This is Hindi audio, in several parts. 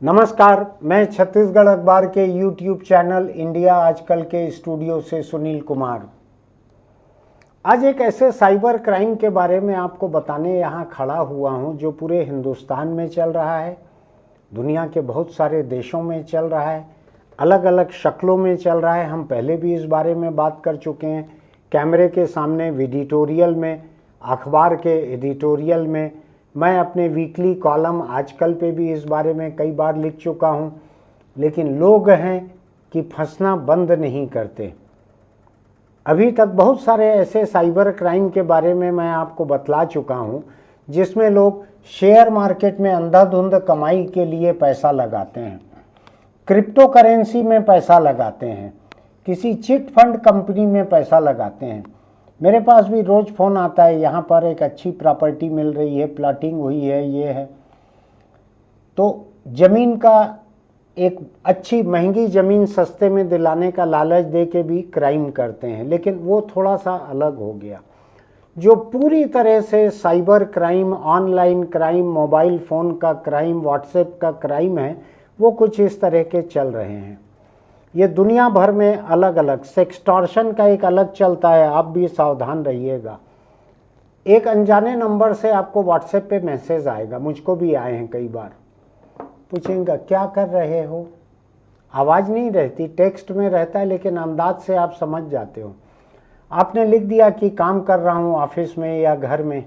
नमस्कार, मैं छत्तीसगढ़ अखबार के YouTube चैनल इंडिया आजकल के स्टूडियो से सुनील कुमार। आज एक ऐसे साइबर क्राइम के बारे में आपको बताने यहाँ खड़ा हुआ हूँ जो पूरे हिंदुस्तान में चल रहा है, दुनिया के बहुत सारे देशों में चल रहा है, अलग अलग शक्लों में चल रहा है। हम पहले भी इस बारे में बात कर चुके हैं, कैमरे के सामने, एडिटोरियल में, अखबार के एडिटोरियल में। मैं अपने वीकली कॉलम आजकल पे भी इस बारे में कई बार लिख चुका हूँ, लेकिन लोग हैं कि फंसना बंद नहीं करते। अभी तक बहुत सारे ऐसे साइबर क्राइम के बारे में मैं आपको बतला चुका हूँ जिसमें लोग शेयर मार्केट में अंधाधुंध कमाई के लिए पैसा लगाते हैं, क्रिप्टो करेंसी में पैसा लगाते हैं, किसी चिट फंड कंपनी में पैसा लगाते हैं। मेरे पास भी रोज़ फ़ोन आता है, यहाँ पर एक अच्छी प्रॉपर्टी मिल रही है, प्लॉटिंग हुई है, ये है। तो ज़मीन का एक अच्छी महंगी ज़मीन सस्ते में दिलाने का लालच दे के भी क्राइम करते हैं, लेकिन वो थोड़ा सा अलग हो गया। जो पूरी तरह से cyber crime, online crime, mobile phone का क्राइम, व्हाट्सएप का क्राइम है, वो कुछ इस तरह के चल रहे हैं। ये दुनिया भर में अलग अलग, सेक्सटॉर्शन का एक अलग चलता है, आप भी सावधान रहिएगा। एक अनजाने नंबर से आपको व्हाट्सएप पे मैसेज आएगा, मुझको भी आए हैं कई बार। पूछेंगे क्या कर रहे हो, आवाज़ नहीं रहती, टेक्स्ट में रहता है, लेकिन अंदाज से आप समझ जाते हो। आपने लिख दिया कि काम कर रहा हूँ ऑफिस में या घर में,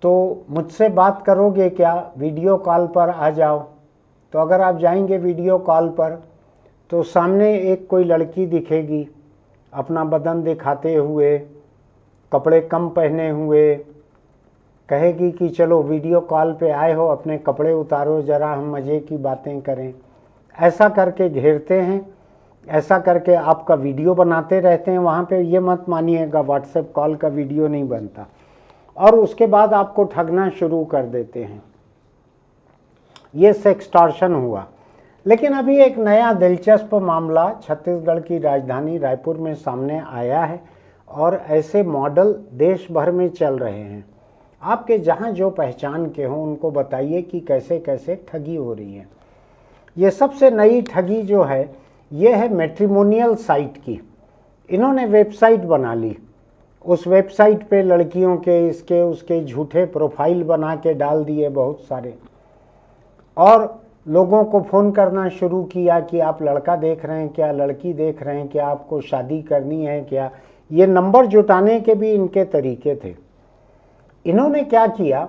तो मुझसे बात करोगे क्या, वीडियो कॉल पर आ जाओ। तो अगर आप जाएंगे वीडियो कॉल पर तो सामने एक कोई लड़की दिखेगी, अपना बदन दिखाते हुए, कपड़े कम पहने हुए, कहेगी कि चलो वीडियो कॉल पे आए हो, अपने कपड़े उतारो, ज़रा हम मज़े की बातें करें। ऐसा करके घेरते हैं, ऐसा करके आपका वीडियो बनाते रहते हैं। वहाँ पे ये मत मानिएगा व्हाट्सएप कॉल का वीडियो नहीं बनता, और उसके बाद आपको ठगना शुरू कर देते हैं। ये सेक्सटॉर्शन हुआ। लेकिन अभी एक नया दिलचस्प मामला छत्तीसगढ़ की राजधानी रायपुर में सामने आया है, और ऐसे मॉडल देश भर में चल रहे हैं। आपके जहाँ जो पहचान के हों उनको बताइए कि कैसे कैसे ठगी हो रही है। ये सबसे नई ठगी जो है, ये है मैट्रिमोनियल साइट की। इन्होंने वेबसाइट बना ली, उस वेबसाइट पे लड़कियों के इसके उसके झूठे प्रोफाइल बना के डाल दिए बहुत सारे, और लोगों को फ़ोन करना शुरू किया कि आप लड़का देख रहे हैं क्या, लड़की देख रहे हैं क्या, आपको शादी करनी है क्या। ये नंबर जुटाने के भी इनके तरीके थे। इन्होंने क्या किया,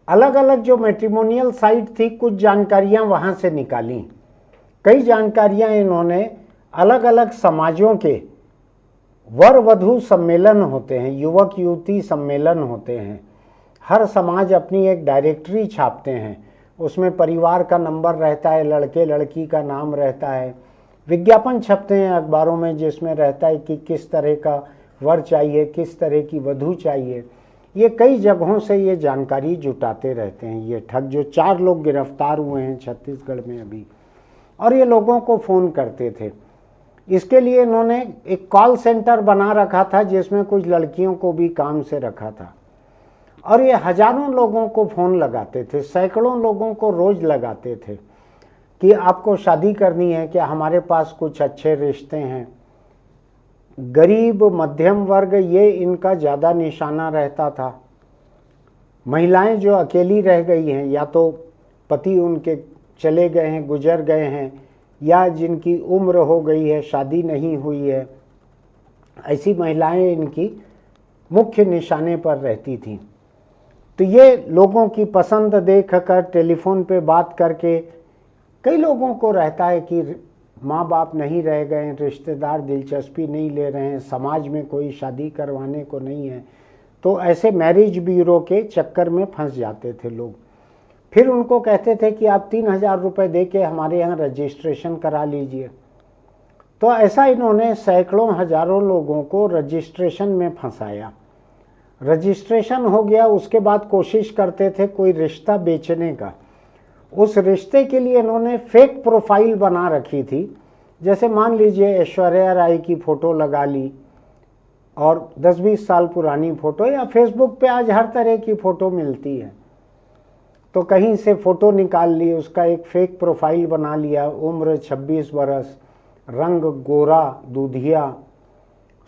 अलग अलग जो मैट्रिमोनियल साइट थी, कुछ जानकारियां वहां से निकाली। कई जानकारियां इन्होंने अलग अलग समाजों के वर वधू सम्मेलन होते हैं, युवक युवती सम्मेलन होते हैं। हर समाज अपनी एक डायरेक्टरी छापते हैं, उसमें परिवार का नंबर रहता है, लड़के लड़की का नाम रहता है। विज्ञापन छपते हैं अखबारों में जिसमें रहता है कि किस तरह का वर चाहिए, किस तरह की वधू चाहिए। ये कई जगहों से ये जानकारी जुटाते रहते हैं ये ठग। जो 4 लोग गिरफ्तार हुए हैं छत्तीसगढ़ में अभी, और ये लोगों को फ़ोन करते थे। इसके लिए इन्होंने एक कॉल सेंटर बना रखा था जिसमें कुछ लड़कियों को भी काम से रखा था, और ये हजारों लोगों को फ़ोन लगाते थे, सैकड़ों लोगों को रोज़ लगाते थे कि आपको शादी करनी है क्या, हमारे पास कुछ अच्छे रिश्ते हैं। गरीब मध्यम वर्ग ये इनका ज़्यादा निशाना रहता था। महिलाएं जो अकेली रह गई हैं, या तो पति उनके चले गए हैं, गुजर गए हैं, या जिनकी उम्र हो गई है, शादी नहीं हुई है, ऐसी महिलाएं इनकी मुख्य निशाने पर रहती थीं। तो ये लोगों की पसंद देख कर टेलीफोन पे बात करके, कई लोगों को रहता है कि माँ बाप नहीं रह गए, रिश्तेदार दिलचस्पी नहीं ले रहे हैं, समाज में कोई शादी करवाने को नहीं है, तो ऐसे मैरिज ब्यूरो के चक्कर में फंस जाते थे लोग। फिर उनको कहते थे कि आप 3000 रुपये दे के हमारे यहाँ रजिस्ट्रेशन करा लीजिए। तो ऐसा इन्होंने सैकड़ों हजारों लोगों को रजिस्ट्रेशन में फंसाया। रजिस्ट्रेशन हो गया, उसके बाद कोशिश करते थे कोई रिश्ता बेचने का। उस रिश्ते के लिए इन्होंने फेक प्रोफाइल बना रखी थी। जैसे मान लीजिए ऐश्वर्या राय की फ़ोटो लगा ली, और 10-20 साल पुरानी फ़ोटो, या फेसबुक पे आज हर तरह की फ़ोटो मिलती है। तो कहीं से फ़ोटो निकाल ली, उसका एक फेक प्रोफाइल बना लिया, उम्र 26 बरस, रंग गोरा दूधिया,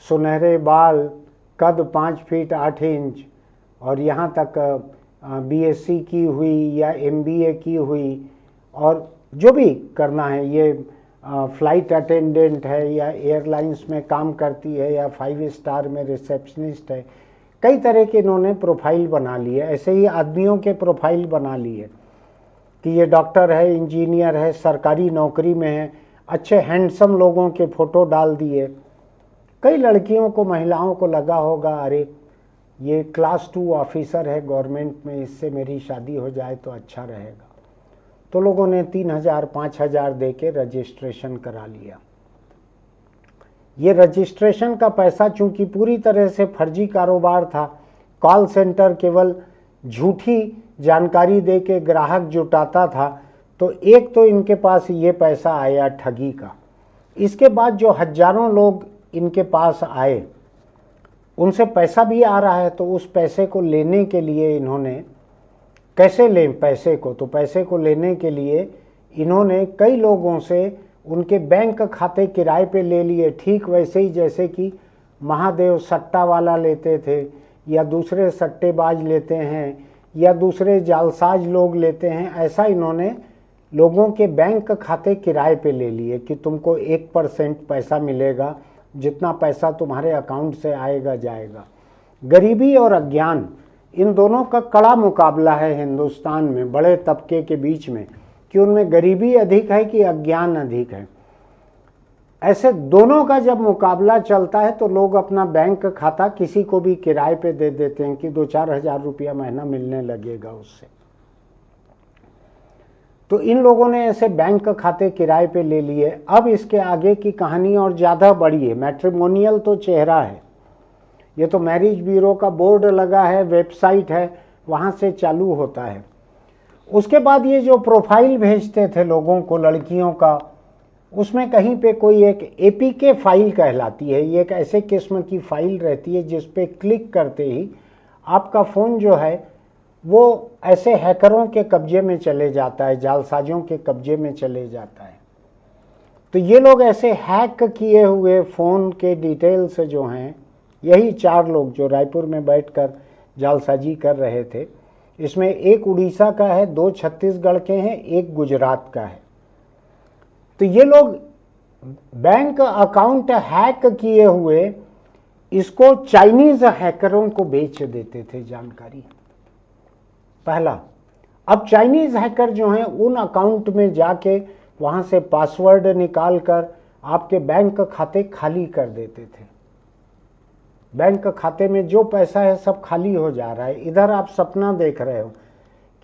सुनहरे बाल, कद 5 फीट 8 इंच और यहाँ तक बीएससी की हुई या एमबीए की हुई, और जो भी करना है, ये फ्लाइट अटेंडेंट है या एयरलाइंस में काम करती है या 5 स्टार में रिसेप्शनिस्ट है, कई तरह के इन्होंने प्रोफाइल बना लिए। ऐसे ही आदमियों के प्रोफाइल बना लिए कि ये डॉक्टर है, इंजीनियर है, सरकारी नौकरी में है, अच्छे हैंडसम लोगों के फ़ोटो डाल दिए। कई लड़कियों को, महिलाओं को लगा होगा अरे ये क्लास 2 ऑफिसर है गवर्नमेंट में, इससे मेरी शादी हो जाए तो अच्छा रहेगा। तो लोगों ने 3,000 5,000 दे के रजिस्ट्रेशन करा लिया। ये रजिस्ट्रेशन का पैसा चूंकि पूरी तरह से फर्जी कारोबार था, कॉल सेंटर केवल झूठी जानकारी दे के ग्राहक जुटाता था, तो एक तो इनके पास ये पैसा आया ठगी का। इसके बाद जो हजारों लोग इनके पास आए, उनसे पैसा भी आ रहा है, तो उस पैसे को लेने के लिए इन्होंने, कैसे लें पैसे को, तो पैसे को लेने के लिए इन्होंने कई लोगों से उनके बैंक खाते किराए पे ले लिए, ठीक वैसे ही जैसे कि महादेव सट्टा वाला लेते थे या दूसरे सट्टेबाज लेते हैं या दूसरे जालसाज लोग लेते हैं। ऐसा इन्होंने लोगों के बैंक खाते किराए पे ले लिए कि तुमको 1% पैसा मिलेगा, जितना पैसा तुम्हारे अकाउंट से आएगा जाएगा। गरीबी और अज्ञान, इन दोनों का कड़ा मुकाबला है हिंदुस्तान में बड़े तबके के बीच में, कि उनमें गरीबी अधिक है कि अज्ञान अधिक है। ऐसे दोनों का जब मुकाबला चलता है तो लोग अपना बैंक खाता किसी को भी किराए पे दे देते हैं कि 2-4 हज़ार रुपया महीना मिलने लगेगा उससे। तो इन लोगों ने ऐसे बैंक खाते किराए पे ले लिए। अब इसके आगे की कहानी और ज़्यादा बड़ी है। मैट्रिमोनियल तो चेहरा है, ये तो मैरिज ब्यूरो का बोर्ड लगा है, वेबसाइट है, वहाँ से चालू होता है। उसके बाद ये जो प्रोफाइल भेजते थे लोगों को, लड़कियों का, उसमें कहीं पे कोई एक एपीके फाइल कहलाती है। ये एक ऐसे किस्म की फाइल रहती है जिस पे क्लिक करते ही आपका फ़ोन जो है वो ऐसे हैकरों के कब्जे में चले जाता है, जालसाजों के कब्जे में चले जाता है। तो ये लोग ऐसे हैक किए हुए फ़ोन के डिटेल्स जो हैं, यही 4 लोग जो रायपुर में बैठकर जालसाजी कर रहे थे, इसमें एक उड़ीसा का है, 2 छत्तीसगढ़ के हैं, एक गुजरात का है। तो ये लोग बैंक अकाउंट हैक किए हुए इसको चाइनीज हैकरों को बेच देते थे जानकारी। पहला, अब चाइनीज हैकर जो हैं उन अकाउंट में जाके वहां से पासवर्ड निकाल कर आपके बैंक खाते खाली कर देते थे। बैंक खाते में जो पैसा है सब खाली हो जा रहा है। इधर आप सपना देख रहे हो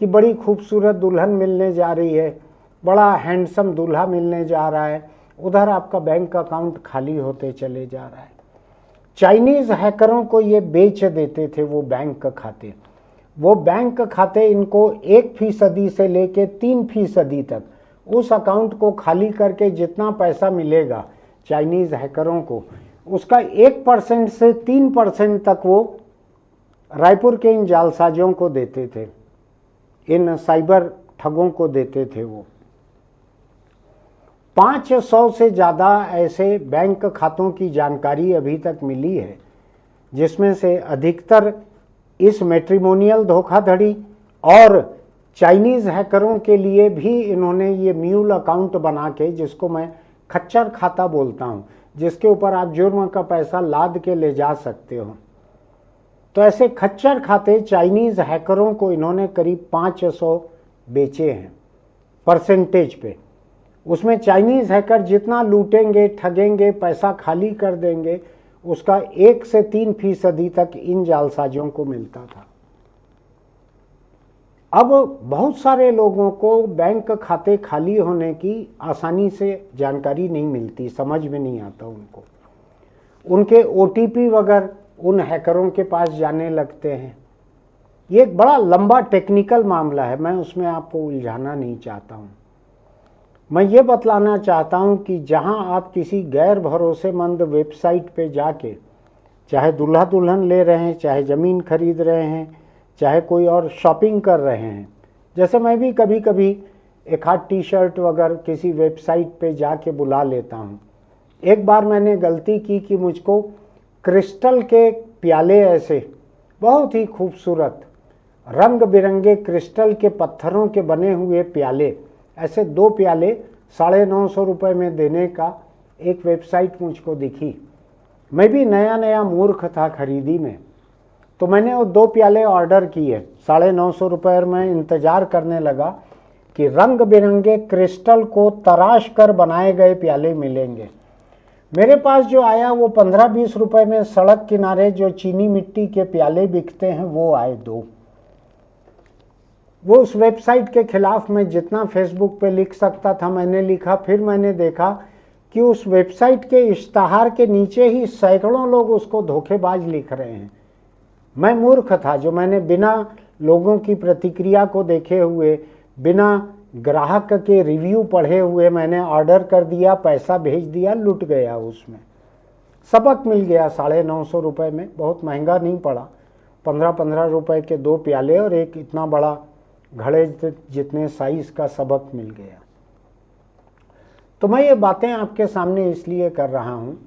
कि बड़ी खूबसूरत दुल्हन मिलने जा रही है, बड़ा हैंडसम दूल्हा मिलने जा रहा है, उधर आपका बैंक अकाउंट खाली होते चले जा रहा है। चाइनीज हैकरों को ये बेच देते थे वो बैंक खाते। वो बैंक खाते इनको 1% से लेके 3% तक उस अकाउंट को खाली करके जितना पैसा मिलेगा चाइनीज हैकरों को, उसका 1% से 3% तक वो रायपुर के इन जालसाजों को देते थे, इन साइबर ठगों को देते थे। वो 500 से ज़्यादा ऐसे बैंक खातों की जानकारी अभी तक मिली है, जिसमें से अधिकतर इस मैट्रिमोनियल धोखाधड़ी और चाइनीज़ हैकरों के लिए भी इन्होंने ये म्यूल अकाउंट बना के, जिसको मैं खच्चर खाता बोलता हूँ, जिसके ऊपर आप जुर्म का पैसा लाद के ले जा सकते हो, तो ऐसे खच्चर खाते चाइनीज़ हैकरों को इन्होंने करीब 500 बेचे हैं परसेंटेज पे। उसमें चाइनीज़ हैकर जितना लूटेंगे, ठगेंगे, पैसा खाली कर देंगे, उसका 1 से 3% तक इन जालसाजों को मिलता था। अब बहुत सारे लोगों को बैंक खाते खाली होने की आसानी से जानकारी नहीं मिलती, समझ में नहीं आता उनको। उनके OTP वगैरह उन हैकरों के पास जाने लगते हैं। ये एक बड़ा लंबा टेक्निकल मामला है, मैं उसमें आपको उलझाना नहीं चाहता हूँ। मैं ये बतलाना चाहता हूँ कि जहाँ आप किसी गैर भरोसेमंद वेबसाइट पे जाके, चाहे दूल्हा दुल्हन ले रहे हैं, चाहे ज़मीन खरीद रहे हैं, चाहे कोई और शॉपिंग कर रहे हैं, जैसे मैं भी कभी कभी एक आध टी शर्ट वगैरह किसी वेबसाइट पे जाके बुला लेता हूँ। एक बार मैंने गलती की कि मुझको क्रिस्टल के प्याले, ऐसे बहुत ही खूबसूरत रंग बिरंगे क्रिस्टल के पत्थरों के बने हुए प्याले, ऐसे 2 प्याले 950 रुपये में देने का एक वेबसाइट मुझको दिखी। मैं भी नया नया मूर्ख था खरीदी में, तो मैंने वो 2 प्याले ऑर्डर किए 950 रुपये। और मैं इंतज़ार करने लगा कि रंग बिरंगे क्रिस्टल को तराश कर बनाए गए प्याले मिलेंगे। मेरे पास जो आया वो 15-20 रुपये में सड़क किनारे जो चीनी मिट्टी के प्याले बिकते हैं वो आए 2। वो उस वेबसाइट के खिलाफ मैं जितना फेसबुक पे लिख सकता था मैंने लिखा। फिर मैंने देखा कि उस वेबसाइट के इश्तहार के नीचे ही सैकड़ों लोग उसको धोखेबाज लिख रहे हैं। मैं मूर्ख था जो मैंने बिना लोगों की प्रतिक्रिया को देखे हुए, बिना ग्राहक के रिव्यू पढ़े हुए मैंने ऑर्डर कर दिया, पैसा भेज दिया, लुट गया। उसमें सबक मिल गया 950 रुपये में, बहुत महंगा नहीं पड़ा। 15-15 रुपये के 2 प्याले और एक इतना बड़ा घड़े जितने साइज का सबक मिल गया। तो मैं ये बातें आपके सामने इसलिए कर रहा हूँ,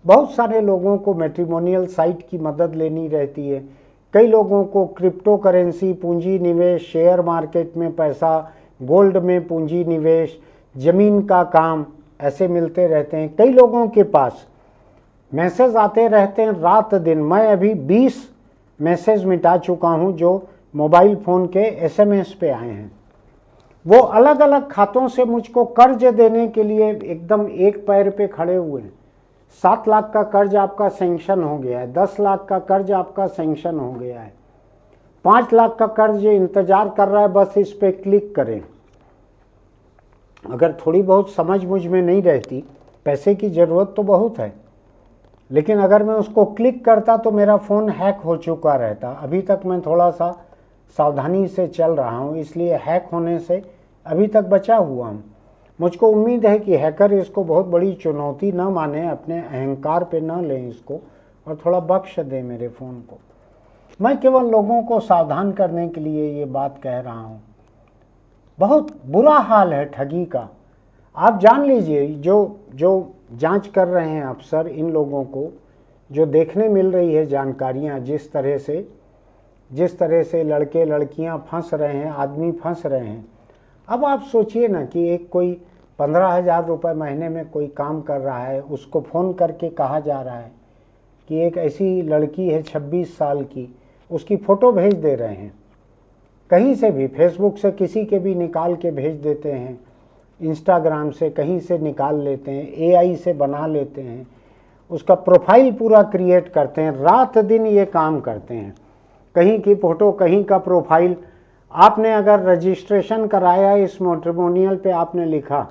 बहुत सारे लोगों को मैट्रिमोनियल साइट की मदद लेनी रहती है। कई लोगों को क्रिप्टो करेंसी, पूंजी निवेश, शेयर मार्केट में पैसा, गोल्ड में पूंजी निवेश, ज़मीन का काम ऐसे मिलते रहते हैं। कई लोगों के पास मैसेज आते रहते हैं रात दिन। मैं अभी 20 मैसेज मिटा चुका हूं जो मोबाइल फ़ोन के SMS पे आए हैं। वो अलग अलग खातों से मुझको कर्ज देने के लिए एकदम एक पैर पे खड़े हुए हैं। 7 लाख का कर्ज आपका सैंक्शन हो गया है, 10 लाख का कर्ज आपका सैंक्शन हो गया है, 5 लाख का कर्ज इंतजार कर रहा है, बस इस पे क्लिक करें। अगर थोड़ी बहुत समझ मुझ में नहीं रहती, पैसे की ज़रूरत तो बहुत है, लेकिन अगर मैं उसको क्लिक करता तो मेरा फ़ोन हैक हो चुका रहता। अभी तक मैं थोड़ा सा सावधानी से चल रहा हूँ, इसलिए हैक होने से अभी तक बचा हुआ हूँ। मुझको उम्मीद है कि हैकर इसको बहुत बड़ी चुनौती न माने, अपने अहंकार पे न लें इसको और थोड़ा बख्श दें मेरे फ़ोन को। मैं केवल लोगों को सावधान करने के लिए ये बात कह रहा हूँ। बहुत बुरा हाल है ठगी का। आप जान लीजिए, जो जांच कर रहे हैं अफसर, इन लोगों को जो देखने मिल रही है जानकारियाँ, जिस तरह से लड़के लड़कियाँ फंस रहे हैं, आदमी फंस रहे हैं। अब आप सोचिए ना कि एक कोई 15,000 रुपये महीने में कोई काम कर रहा है, उसको फ़ोन करके कहा जा रहा है कि एक ऐसी लड़की है 26 साल की, उसकी फ़ोटो भेज दे रहे हैं। कहीं से भी, फेसबुक से किसी के भी निकाल के भेज देते हैं, इंस्टाग्राम से कहीं से निकाल लेते हैं, AI से बना लेते हैं, उसका प्रोफाइल पूरा क्रिएट करते हैं। रात दिन ये काम करते हैं। कहीं की फ़ोटो, कहीं का प्रोफाइल। आपने अगर रजिस्ट्रेशन कराया इस मैट्रिमोनियल पे, आपने लिखा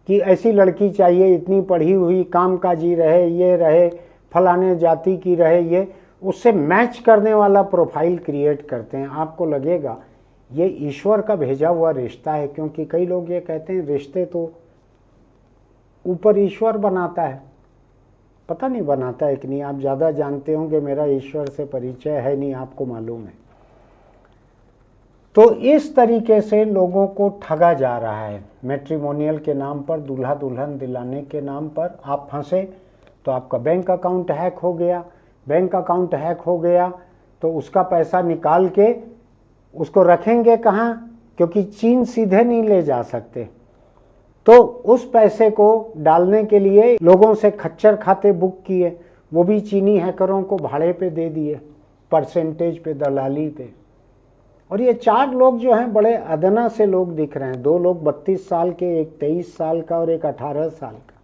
कि ऐसी लड़की चाहिए, इतनी पढ़ी हुई, कामकाजी रहे, ये रहे, फलाने जाति की रहे, ये उससे मैच करने वाला प्रोफाइल क्रिएट करते हैं। आपको लगेगा ये ईश्वर का भेजा हुआ रिश्ता है, क्योंकि कई लोग ये कहते हैं रिश्ते तो ऊपर ईश्वर बनाता है। पता नहीं बनाता है कि नहीं, आप ज़्यादा जानते होंगे, मेरा ईश्वर से परिचय है नहीं, आपको मालूम है। तो इस तरीके से लोगों को ठगा जा रहा है। मैट्रिमोनियल के नाम पर, दूल्हा दुल्हन दिलाने के नाम पर आप फंसे तो आपका बैंक अकाउंट हैक हो गया। बैंक अकाउंट हैक हो गया तो उसका पैसा निकाल के उसको रखेंगे कहाँ, क्योंकि चीन सीधे नहीं ले जा सकते। तो उस पैसे को डालने के लिए लोगों से खच्चर खाते बुक किए, वो भी चीनी हैकरों को भाड़े पे दे दिए, परसेंटेज पे, दलाली पे। और ये 4 लोग जो हैं बड़े अदना से लोग दिख रहे हैं। 2 लोग 32 साल के, एक 23 साल का और एक 18 साल का,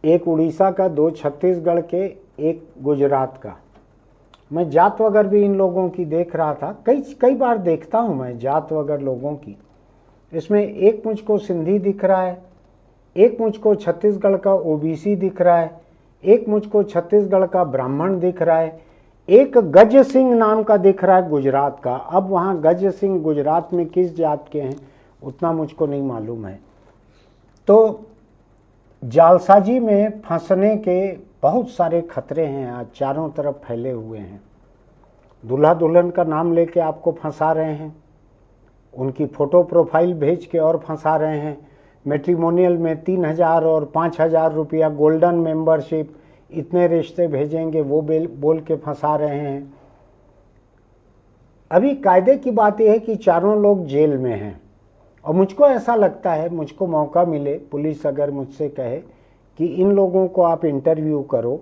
एक उड़ीसा का, 2 छत्तीसगढ़ के, एक गुजरात का। मैं जात वगैरह भी इन लोगों की देख रहा था, कई बार देखता हूँ मैं जात वगैरह लोगों की। इसमें एक मुझको सिंधी दिख रहा है, एक मुझको छत्तीसगढ़ का OBC दिख रहा है, एक मुझको छत्तीसगढ़ का ब्राह्मण दिख रहा है, एक गज सिंह नाम का दिख रहा है गुजरात का। अब वहाँ गज सिंह गुजरात में किस जात के हैं उतना मुझको नहीं मालूम है। तो जालसाजी में फंसने के बहुत सारे खतरे हैं, आज चारों तरफ फैले हुए हैं। दूल्हा दुल्हन का नाम लेके आपको फंसा रहे हैं, उनकी फ़ोटो प्रोफाइल भेज के और फंसा रहे हैं। मैट्रिमोनियल में 3,000 और 5,000 रुपया गोल्डन मेंबरशिप, इतने रिश्ते भेजेंगे, वो बोल के फंसा रहे हैं। अभी कायदे की बात यह है कि चारों लोग जेल में हैं और मुझको ऐसा लगता है, मुझको मौका मिले, पुलिस अगर मुझसे कहे कि इन लोगों को आप इंटरव्यू करो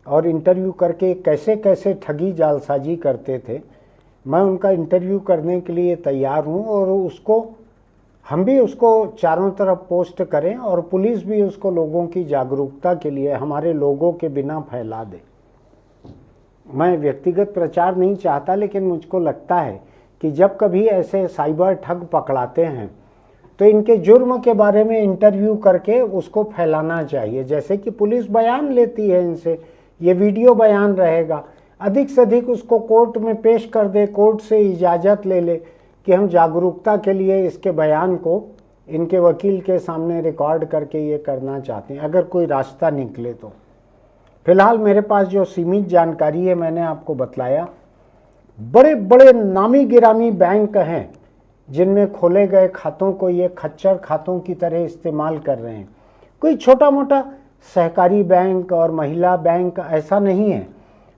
और इंटरव्यू करके कैसे कैसे ठगी जालसाजी करते थे, मैं उनका इंटरव्यू करने के लिए तैयार हूं और हम भी उसको चारों तरफ पोस्ट करें और पुलिस भी उसको लोगों की जागरूकता के लिए हमारे लोगों के बिना फैला दे। मैं व्यक्तिगत प्रचार नहीं चाहता, लेकिन मुझको लगता है कि जब कभी ऐसे साइबर ठग पकड़ाते हैं तो इनके जुर्म के बारे में इंटरव्यू करके उसको फैलाना चाहिए। जैसे कि पुलिस बयान लेती है इनसे, ये वीडियो बयान रहेगा, अधिक से अधिक उसको कोर्ट में पेश कर दे, कोर्ट से इजाज़त ले ले कि हम जागरूकता के लिए इसके बयान को इनके वकील के सामने रिकॉर्ड करके ये करना चाहते हैं, अगर कोई रास्ता निकले तो। फिलहाल मेरे पास जो सीमित जानकारी है मैंने आपको बतलाया। बड़े बड़े नामी गिरामी बैंक हैं जिनमें खोले गए खातों को ये खच्चर खातों की तरह इस्तेमाल कर रहे हैं। कोई छोटा मोटा सहकारी बैंक और महिला बैंक ऐसा नहीं है।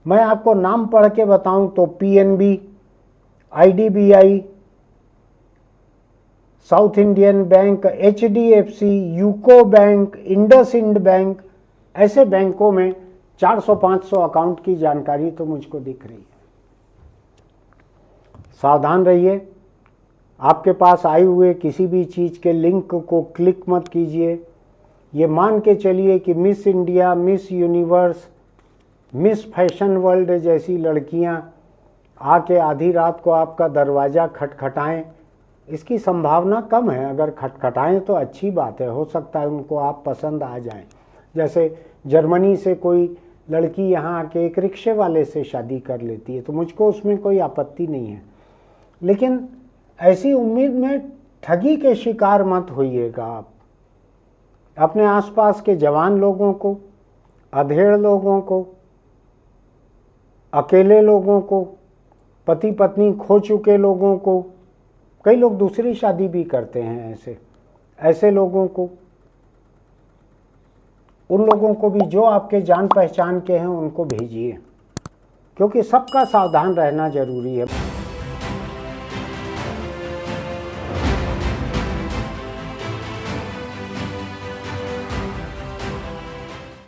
मैं आपको नाम पढ़ के बताऊं तो PNB, IDBI, south Indian bank, HDFC, UCO bank, IndusInd bank, ऐसे बैंकों में 400-500 अकाउंट की जानकारी तो मुझको दिख रही है। सावधान रहिए, आपके पास आए हुए किसी भी चीज़ के लिंक को क्लिक मत कीजिए। ये मान के चलिए कि miss India, miss universe, miss fashion world जैसी लड़कियां आके आधी रात को आपका दरवाज़ा खटखटाएं, इसकी संभावना कम है। अगर खटखटाएं तो अच्छी बात है, हो सकता है उनको आप पसंद आ जाएं। जैसे जर्मनी से कोई लड़की यहाँ आके एक रिक्शे वाले से शादी कर लेती है तो मुझको उसमें कोई आपत्ति नहीं है, लेकिन ऐसी उम्मीद में ठगी के शिकार मत होइएगा। आप अपने आसपास के जवान लोगों को, अधेड़ लोगों को, अकेले लोगों को, पति पत्नी खो चुके लोगों को, कई लोग दूसरी शादी भी करते हैं, ऐसे लोगों को, उन लोगों को भी जो आपके जान पहचान के हैं उनको भेजिए, क्योंकि सबका सावधान रहना जरूरी है।